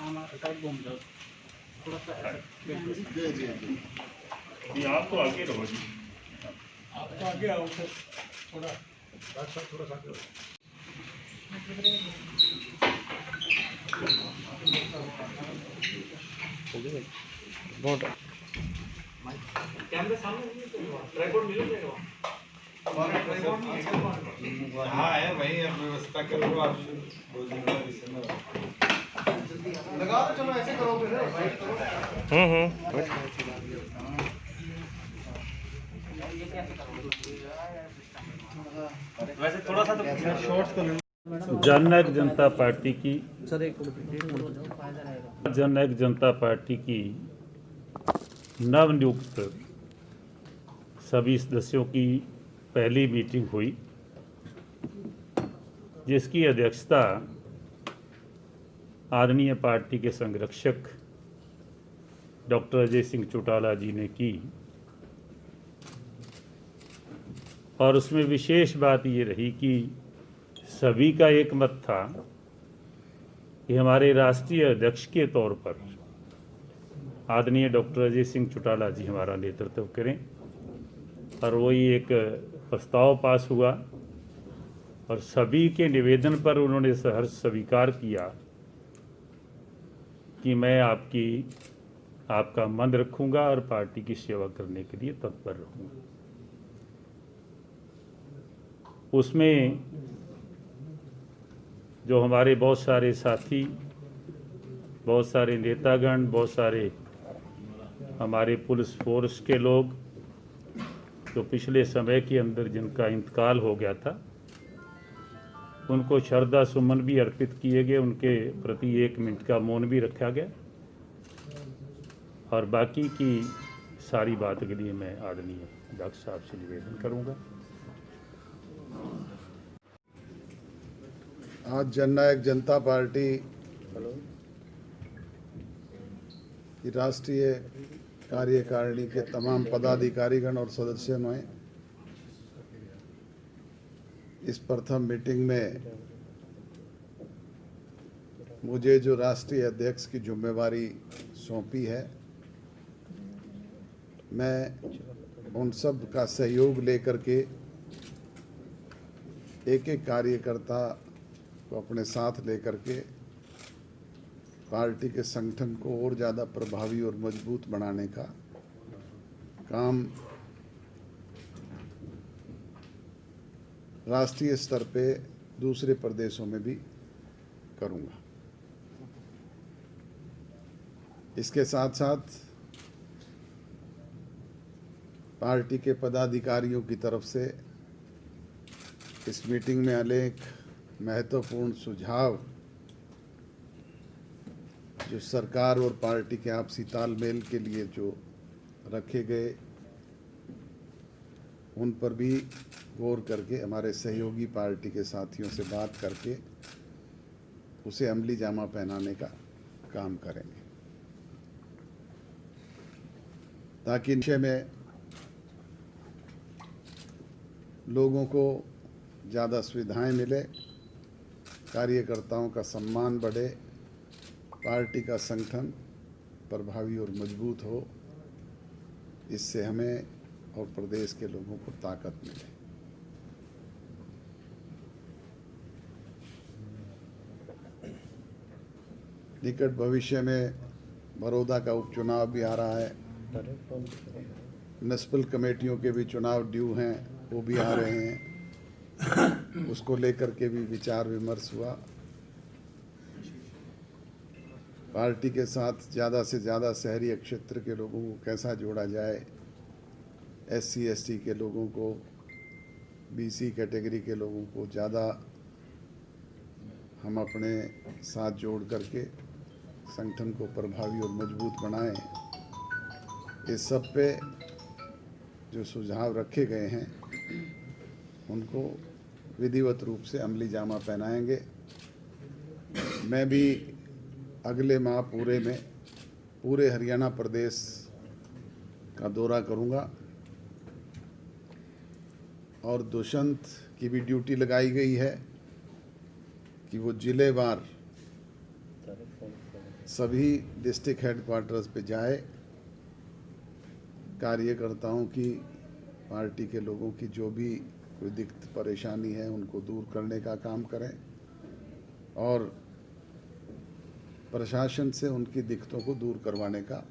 घूम जाओ थोड़ा सा ऐसा जी जी जी जी आप तो आगे रहो जी। आप तो आगे आओ फिर थोड़ा थोड़ा सा आगे आओ। कैमरे सामने नहीं है तो ट्राइपॉड मिल जाएगा हाँ है वही अब व्यवस्था कर लो आप बोलिएगा विषय में लगा दो चलो ऐसे करो फिर वाइट करो वैसे थोड़ा सा तो शॉर्ट्स को जननायक जनता पार्टी की सर एक फायदा रहेगा। जननायक जनता पार्टी की नवनियुक्त सभी सदस्यों की पहली मीटिंग हुई, जिसकी अध्यक्षता आदरणीय पार्टी के संरक्षक डॉक्टर अजय सिंह चौटाला जी ने की। और उसमें विशेष बात ये रही कि सभी का एक मत था कि हमारे राष्ट्रीय अध्यक्ष के तौर पर आदरणीय डॉक्टर अजय सिंह चौटाला जी हमारा नेतृत्व करें। और वही एक प्रस्ताव पास हुआ और सभी के निवेदन पर उन्होंने सहर्ष स्वीकार किया कि मैं आपका मन रखूंगा और पार्टी की सेवा करने के लिए तत्पर रहूंगा। उसमें जो हमारे बहुत सारे साथी, बहुत सारे नेतागण, बहुत सारे हमारे पुलिस फोर्स के लोग जो पिछले समय के अंदर जिनका इंतकाल हो गया था, उनको श्रद्धा सुमन भी अर्पित किए गए, उनके प्रति 1 मिनट का मौन भी रखा गया। और बाकी की सारी बात के लिए मैं आदरणीय डॉक्टर साहब से निवेदन करूंगा। आज जननायक जनता पार्टी की राष्ट्रीय कार्यकारिणी के तमाम पदाधिकारीगण और सदस्यों ने इस प्रथम मीटिंग में मुझे जो राष्ट्रीय अध्यक्ष की जिम्मेवारी सौंपी है, मैं उन सब का सहयोग लेकर के एक एक कार्यकर्ता को अपने साथ लेकर के पार्टी के संगठन को और ज़्यादा प्रभावी और मजबूत बनाने का काम राष्ट्रीय स्तर पे दूसरे प्रदेशों में भी करूँगा। इसके साथ साथ पार्टी के पदाधिकारियों की तरफ से इस मीटिंग में अनेक महत्वपूर्ण सुझाव जो सरकार और पार्टी के आपसी तालमेल के लिए जो रखे गए, उन पर भी गौर करके हमारे सहयोगी पार्टी के साथियों से बात करके उसे अमली जामा पहनाने का काम करेंगे, ताकि विषय में लोगों को ज़्यादा सुविधाएं मिले, कार्यकर्ताओं का सम्मान बढ़े, पार्टी का संगठन प्रभावी और मजबूत हो। इससे हमें और प्रदेश के लोगों को ताकत मिले। निकट भविष्य में बड़ौदा का उपचुनाव भी आ रहा है, म्युनिसिपल कमेटियों के भी चुनाव ड्यू हैं, वो भी आ रहे हैं। उसको लेकर के भी विचार विमर्श हुआ। पार्टी के साथ ज़्यादा से ज़्यादा शहरी क्षेत्र के लोगों को कैसा जोड़ा जाए, SC ST के लोगों को, BC कैटेगरी के लोगों को ज़्यादा हम अपने साथ जोड़ करके संगठन को प्रभावी और मजबूत बनाएं। इस सब पे जो सुझाव रखे गए हैं उनको विधिवत रूप से अमली जामा पहनाएंगे। मैं भी अगले माह पूरे हरियाणा प्रदेश का दौरा करूंगा और दुष्यंत की भी ड्यूटी लगाई गई है कि वो जिलेवार सभी डिस्ट्रिक्ट हेडक्वार्टर्स पे जाए, कार्यकर्ताओं की, पार्टी के लोगों की जो भी कोई दिक्कत परेशानी है उनको दूर करने का काम करें और प्रशासन से उनकी दिक्कतों को दूर करवाने का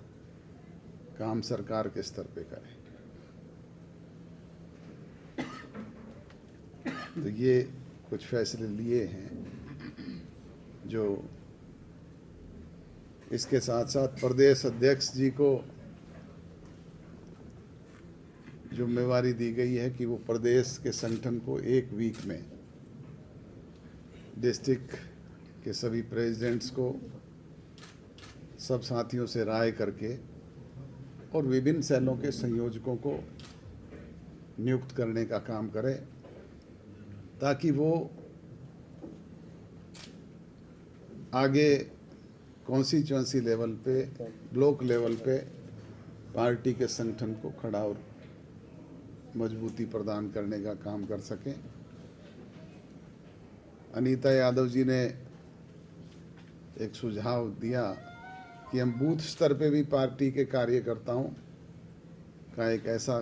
काम सरकार के स्तर पे करें। तो ये कुछ फैसले लिए हैं जो इसके साथ साथ प्रदेश अध्यक्ष जी को जिम्मेवारी दी गई है कि वो प्रदेश के संगठन को एक वीक में डिस्ट्रिक्ट के सभी प्रेसिडेंट्स को सब साथियों से राय करके और विभिन्न सेलों के संयोजकों को नियुक्त करने का काम करे, ताकि वो आगे कॉन्स्टिट्यूएंसी लेवल पे, ब्लॉक लेवल पे पार्टी के संगठन को खड़ा और मजबूती प्रदान करने का काम कर सकें। अनीता यादव जी ने एक सुझाव दिया कि हम बूथ स्तर पे भी पार्टी के कार्यकर्ताओं का एक ऐसा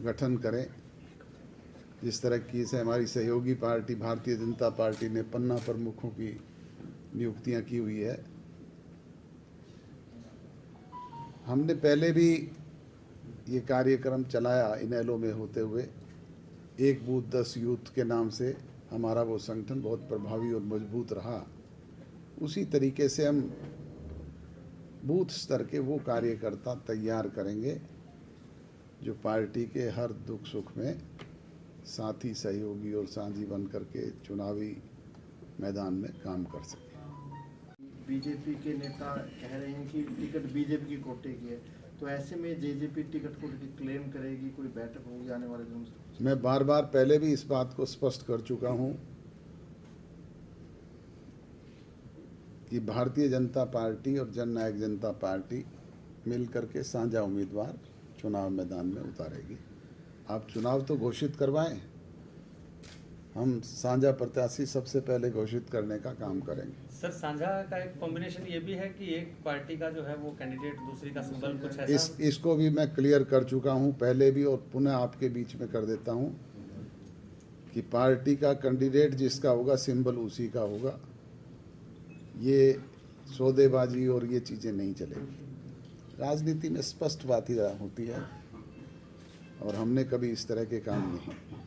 गठन करें जिस तरह की से हमारी सहयोगी पार्टी भारतीय जनता पार्टी ने पन्ना प्रमुखों की नियुक्तियां की हुई है। हमने पहले भी ये कार्यक्रम चलाया इनेलो में होते हुए, एक बूथ 10 यूथ के नाम से हमारा वो संगठन बहुत प्रभावी और मजबूत रहा। उसी तरीके से हम बूथ स्तर के वो कार्यकर्ता तैयार करेंगे जो पार्टी के हर दुख सुख में साथी, सहयोगी और साझी बन करके चुनावी मैदान में काम कर सके। बीजेपी के नेता कह रहे हैं कि टिकट बीजेपी की कोटे की है, तो ऐसे में जेजेपी टिकट कोटे की क्लेम करेगी, कोई बैठक होगी आने वाले दिनों में? मैं बार बार पहले भी इस बात को स्पष्ट कर चुका हूं कि भारतीय जनता पार्टी और जन नायक जनता पार्टी मिल करके साझा उम्मीदवार चुनाव मैदान में उतारेगी। आप चुनाव तो घोषित करवाएं, हम साझा प्रत्याशी सबसे पहले घोषित करने का काम करेंगे। सर, साझा का एक कॉम्बिनेशन ये भी है कि एक पार्टी का जो है वो कैंडिडेट, दूसरी का सिंबल, कुछ ऐसा इसको भी मैं क्लियर कर चुका हूं पहले भी और पुनः आपके बीच में कर देता हूं कि पार्टी का कैंडिडेट जिसका होगा सिंबल उसी का होगा। ये सौदेबाजी और ये चीज़ें नहीं चलेगी। राजनीति में स्पष्ट बात ही होती है और हमने कभी इस तरह के काम नहीं किए।